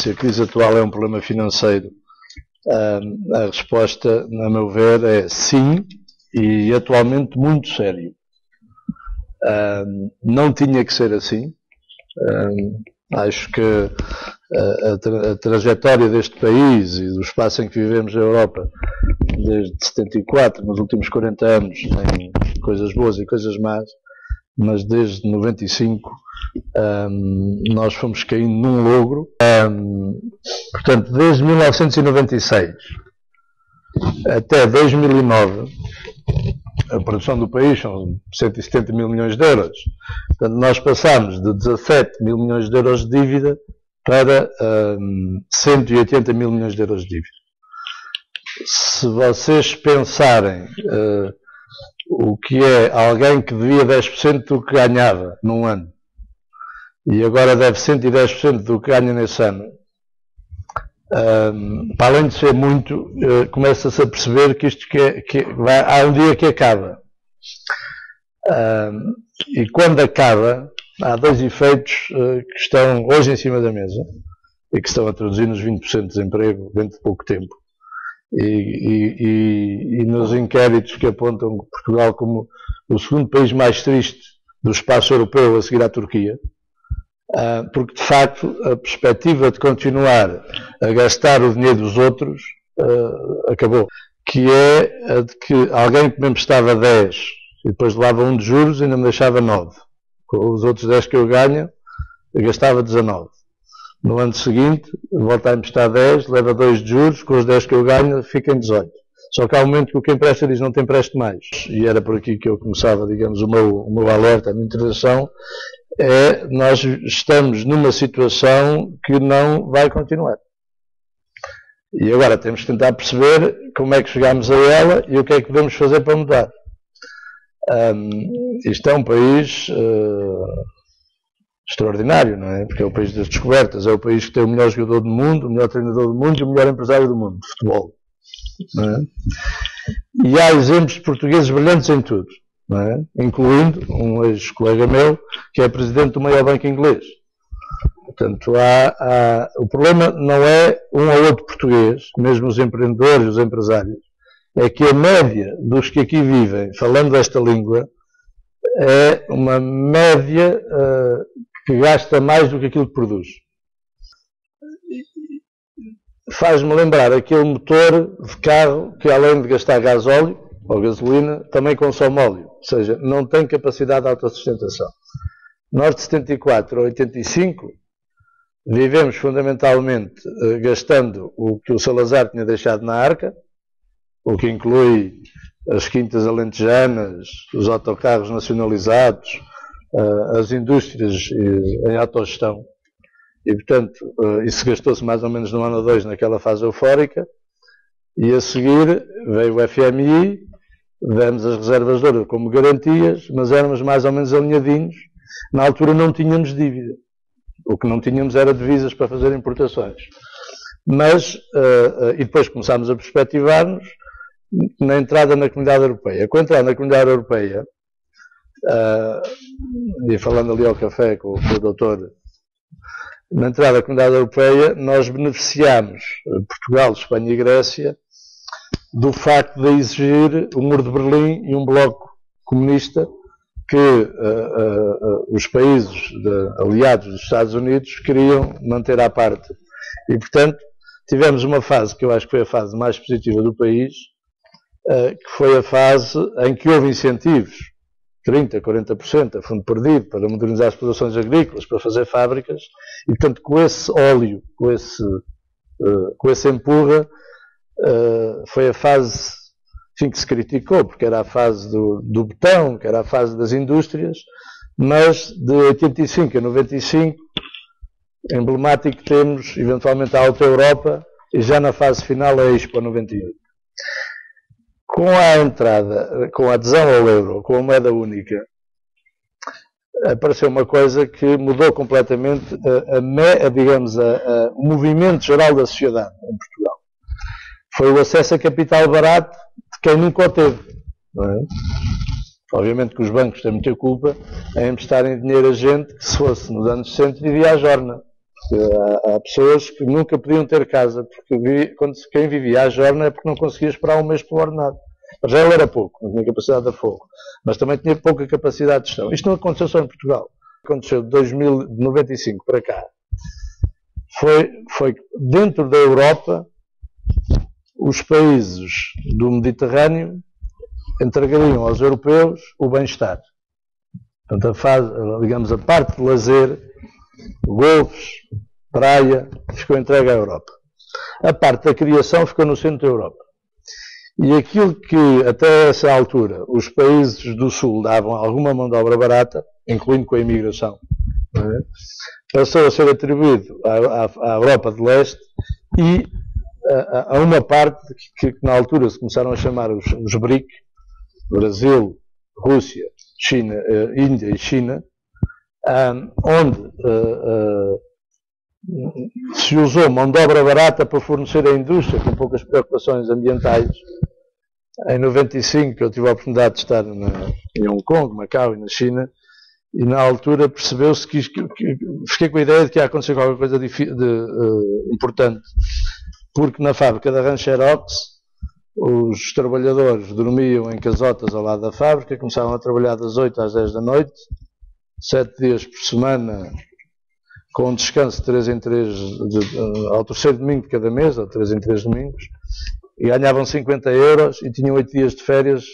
se a crise atual é um problema financeiro, a resposta, a meu ver, é sim, e atualmente muito sério. Não tinha que ser assim. Acho que a trajetória deste país e do espaço em que vivemos na Europa, desde 74, nos últimos 40 anos, tem coisas boas e coisas más, mas desde 95 nós fomos caindo num logro. Portanto, desde 1996 até 2009, a produção do país são 170 mil milhões de euros. Portanto, nós passámos de 17 mil milhões de euros de dívida para 180 mil milhões de euros de dívida. Se vocês pensarem o que é alguém que devia 10% do que ganhava num ano e agora deve 110% do que ganha nesse ano, para além de ser muito, começa-se a perceber que isto há um dia que acaba. E quando acaba, há dois efeitos que estão hoje em cima da mesa e que estão a traduzir nos 20% de desemprego dentro de pouco tempo. E nos inquéritos que apontam Portugal como o segundo país mais triste do espaço europeu a seguir à Turquia, porque de facto a perspectiva de continuar a gastar o dinheiro dos outros acabou, que é a de que alguém que me emprestava 10 e depois levava um de juros e ainda me deixava 9, com os outros 10 que eu ganho eu gastava 19. No ano seguinte volta a emprestar 10, leva 2 de juros, com os 10 que eu ganho fica em 18. Só que há um momento que o que empresta diz não te empresto mais, e era por aqui que eu começava, digamos, o meu alerta, a minha intervenção. Nós estamos numa situação que não vai continuar. E agora temos que tentar perceber como é que chegamos a ela e o que é que devemos fazer para mudar. Isto é um país extraordinário, não é? Porque é o país das descobertas, é o país que tem o melhor jogador do mundo, o melhor treinador do mundo e o melhor empresário do mundo de futebol. Não é? E há exemplos de portugueses brilhantes em tudo. Não é? Incluindo um ex-colega meu, que é presidente do maior banco inglês. Portanto, o problema não é um ou outro português, mesmo os empreendedores, os empresários, é que a média dos que aqui vivem, falando esta língua, é uma média que gasta mais do que aquilo que produz. Faz-me lembrar aquele motor de carro que, além de gastar gasóleo ou gasolina, também consome óleo, ou seja, não tem capacidade de autossustentação. Nós de 74 a 85 vivemos fundamentalmente gastando o que o Salazar tinha deixado na arca, o que inclui as quintas alentejanas, os autocarros nacionalizados, as indústrias em autogestão. E, portanto, isso gastou-se mais ou menos no ano ou dois naquela fase eufórica, e a seguir veio o FMI, demos as reservas de ouro como garantias, mas éramos mais ou menos alinhadinhos. Na altura não tínhamos dívida. O que não tínhamos era divisas para fazer importações. Mas, e depois começámos a perspectivar-nos na entrada na Comunidade Europeia. Com a entrada na Comunidade Europeia, e falando ali ao café com o doutor, na entrada na Comunidade Europeia, nós beneficiámos, Portugal, Espanha e Grécia, do facto de exigir o Muro de Berlim e um bloco comunista que os países aliados dos Estados Unidos queriam manter à parte. E, portanto, tivemos uma fase que eu acho que foi a fase mais positiva do país, que foi a fase em que houve incentivos, 30%, 40% a fundo perdido, para modernizar as produções agrícolas, para fazer fábricas, e, portanto, com esse óleo, com esse empurra, foi a fase, enfim, que se criticou, porque era a fase do betão, que era a fase das indústrias, mas de 85 a 95, emblemático, temos eventualmente a Alta Europa e já na fase final a Expo 98. Com a entrada, com a adesão ao euro, com a moeda única, apareceu uma coisa que mudou completamente o movimento geral da sociedade em Portugal. Foi o acesso a capital barato de quem nunca o teve. Não é? Obviamente que os bancos têm muita culpa em emprestarem dinheiro a gente que, se fosse nos anos 60, vivia à jorna. Há pessoas que nunca podiam ter casa, porque quem vivia à jorna é porque não conseguia esperar um mês pelo ordenado. Já ele era pouco, não tinha capacidade de afogo, mas também tinha pouca capacidade de gestão. Isto não aconteceu só em Portugal. Aconteceu de 1995 para cá. Foi dentro da Europa, os países do Mediterrâneo entregariam aos europeus o bem-estar. Portanto, digamos, a parte de lazer, golfes, praia, ficou entregue à Europa. A parte da criação ficou no centro da Europa. E aquilo que, até essa altura, os países do Sul davam alguma mão de obra barata, incluindo com a imigração, passou a ser atribuído à Europa de Leste e a uma parte que na altura se começaram a chamar os BRIC, Brasil, Rússia, China, Índia e China, onde se usou mão de obra barata para fornecer a indústria com poucas preocupações ambientais. Em 95 eu tive a oportunidade de estar em Hong Kong, Macau e na China, e na altura percebeu-se que fiquei com a ideia de que ia acontecer qualquer coisa importante, porque na fábrica da Rancherox os trabalhadores dormiam em casotas ao lado da fábrica, começavam a trabalhar das 8 às 10 da noite, 7 dias por semana, com um descanso de 3 em 3, ao terceiro domingo de cada mês, ou 3 em 3 domingos, e ganhavam 50 euros e tinham 8 dias de férias,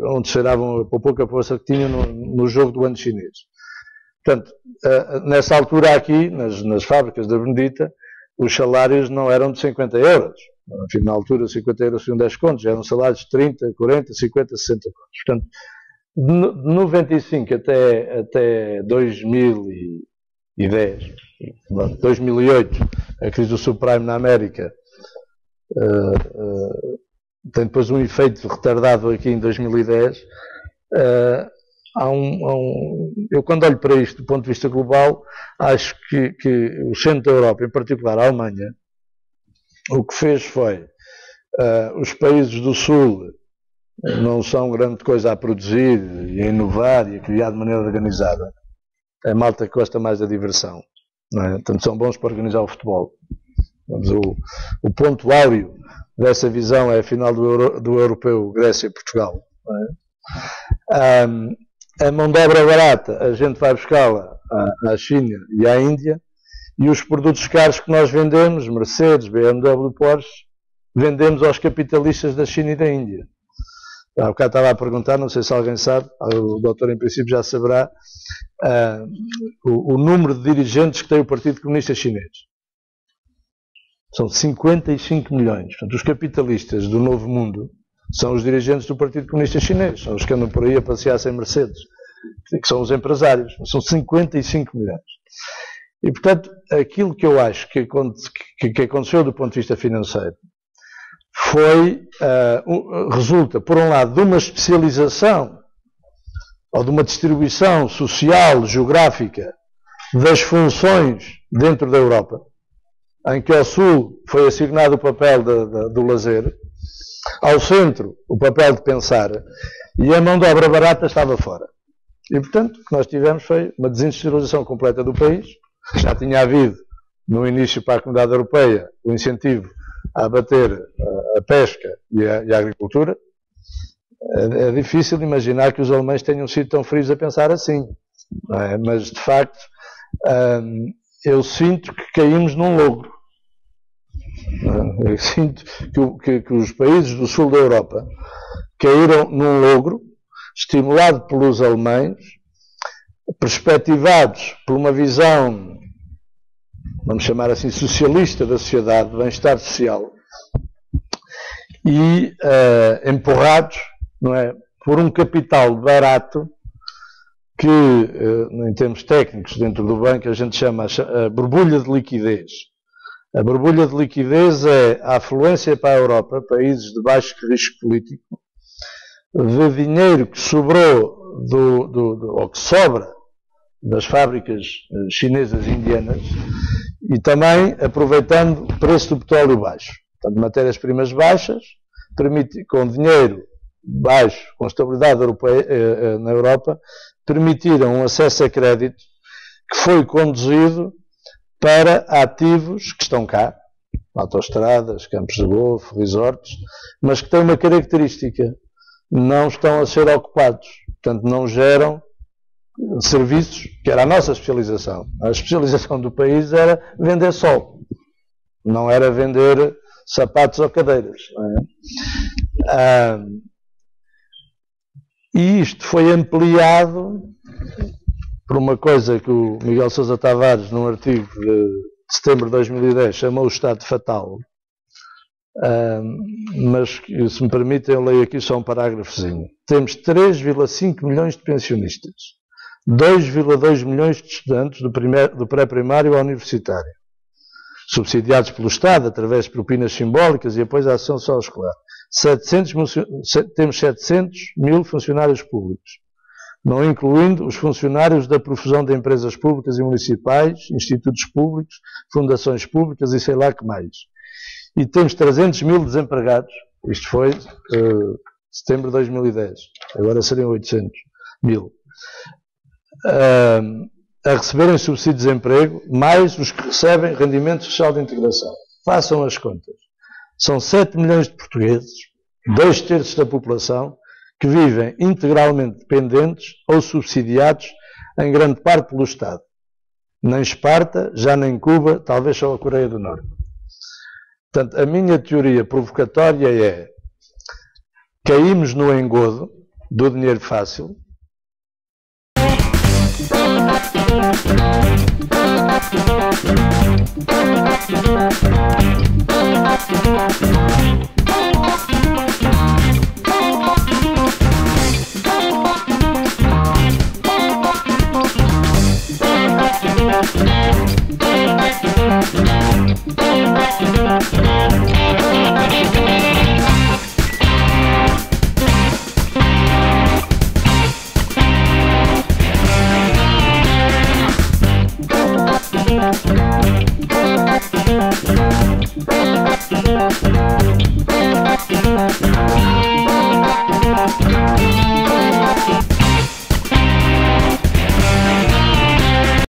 onde cheiravam a pouca força que tinham no jogo do ano chinês. Portanto, nessa altura aqui, nas fábricas da Benedita, os salários não eram de 50 euros. Enfim, na altura 50 euros tinham 10 contos, eram salários de 30, 40, 50, 60 contos. Portanto, de 95 até 2010, 2008, a crise do subprime na América, tem depois um efeito retardado aqui em 2010. Eu quando olho para isto do ponto de vista global, acho que o centro da Europa, em particular a Alemanha, o que fez foi, os países do Sul não são grande coisa a produzir e a inovar e a criar de maneira organizada. É malta que gosta mais da diversão, não é? Portanto, são bons para organizar o futebol. Mas o ponto áureo dessa visão é a final do europeu Grécia e Portugal. Não é? A mão de obra barata a gente vai buscá-la à China e à Índia, e os produtos caros que nós vendemos, Mercedes, BMW, Porsche, vendemos aos capitalistas da China e da Índia. Há bocado estava a perguntar, não sei se alguém sabe, o doutor em princípio já saberá, o número de dirigentes que tem o Partido Comunista Chinês. São 55 milhões. Portanto, os capitalistas do Novo Mundo são os dirigentes do Partido Comunista Chinês, são os que andam por aí a passear sem Mercedes, que são os empresários. São 55 milhões. E, portanto, aquilo que eu acho que aconteceu do ponto de vista financeiro resulta, por um lado, de uma especialização ou de uma distribuição social, geográfica das funções dentro da Europa, em que ao Sul foi assignado o papel do lazer, ao Centro o papel de pensar, e a mão de obra barata estava fora. E, portanto, o que nós tivemos foi uma desindustrialização completa do país. Já tinha havido, no início para a Comunidade Europeia, o incentivo a abater a pesca e a agricultura. É difícil imaginar que os alemães tenham sido tão frios a pensar assim, não é? Mas, de facto, eu sinto que caímos num logro. Eu sinto que os países do sul da Europa caíram num logro, estimulado pelos alemães, perspectivados por uma visão, vamos chamar assim, socialista da sociedade, de bem-estar social, e empurrados, não é, por um capital barato que, em termos técnicos, dentro do banco, a gente chama a borbulha de liquidez. A borbulha de liquidez é a afluência para a Europa, países de baixo risco político, de dinheiro que sobrou ou que sobra das fábricas chinesas e indianas, e também aproveitando o preço do petróleo baixo. Portanto, matérias-primas baixas, com dinheiro baixo, com estabilidade na Europa, permitiram um acesso a crédito que foi conduzido para ativos que estão cá, autoestradas, campos de golfe, resorts, mas que têm uma característica: não estão a ser ocupados, portanto não geram serviços, que era a nossa especialização. A especialização do país era vender sol, não era vender sapatos ou cadeiras. Não é? E isto foi ampliado por uma coisa que o Miguel Sousa Tavares, num artigo de setembro de 2010, chamou o estado fatal. Mas, se me permitem, eu leio aqui só um parágrafozinho. Temos 3,5 milhões de pensionistas, 2,2 milhões de estudantes do pré-primário ao universitário, subsidiados pelo Estado através de propinas simbólicas e apoios à ação social escolar. Temos 700 mil funcionários públicos, não incluindo os funcionários da profusão de empresas públicas e municipais, institutos públicos, fundações públicas e sei lá que mais. E temos 300 mil desempregados, isto foi setembro de 2010, agora seriam 800 mil, a receberem subsídio de desemprego, mais os que recebem rendimento social de integração. Façam as contas. São 7 milhões de portugueses, 2/3 da população, que vivem integralmente dependentes ou subsidiados em grande parte pelo Estado. Nem Esparta, já nem Cuba, talvez só a Coreia do Norte. Portanto, a minha teoria provocatória é: caímos no engodo do dinheiro fácil.